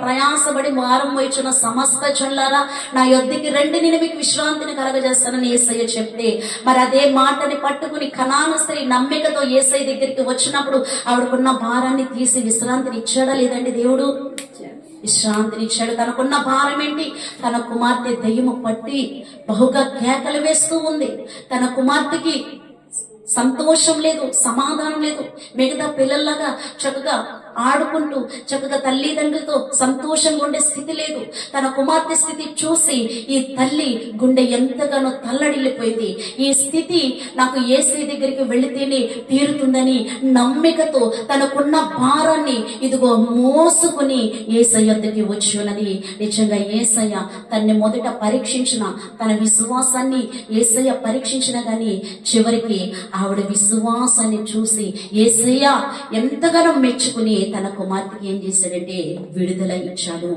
ప్రయాసపడి భారం వహించిన సమస్త జనులారా నా యొద్దకి రండి, నేను మీకు విశ్రాంతిని కలగజేస్తానని యేసయ్య చెప్తే, మరి అదే మాటని పట్టుకుని కనాను స్త్రీ నమ్మికతో యేసయ్య దగ్గరికి వచ్చినప్పుడు ఆవిడకున్న భారాన్ని తీసి విశ్రాంతిని ఇచ్చాడా లేదండి దేవుడు? విశ్రాంతిని ఇచ్చాడు. తనకున్న భారం ఏంటి? తన కుమార్తె దయ్యము పట్టి బహుగా కేకలు వేస్తూ ఉంది. తన కుమార్తెకి సంతోషం లేదు, సమాధానం లేదు. మిగతా పిల్లల్లాగా చక్కగా ఆడుకుంటూ చక్కగా తల్లిదండ్రులతో సంతోషంగా ఉండే స్థితి లేదు. తన కుమార్తె స్థితి చూసి ఈ తల్లి గుండె ఎంతగానో తల్లడిల్లిపోయింది. ఈ స్థితి నాకు యేసయ్య దగ్గరికి వెళితేనే తీరుతుందని నమ్మికతో తనకున్న భారాన్ని ఇదిగో మోసుకుని యేసయ్య వద్దకి వచ్చి ఉన్నది. నిజంగా యేసయ్య తన్ని మొదట పరీక్షించిన, తన విశ్వాసాన్ని యేసయ్య పరీక్షించిన గాని చివరికి ఆవిడ విశ్వాసాన్ని చూసి యేసయ్య ఎంతగానో మెచ్చుకుని తన కుమార్తెకి ఏం చేశాడంటే విడుదల ఇచ్చాడు.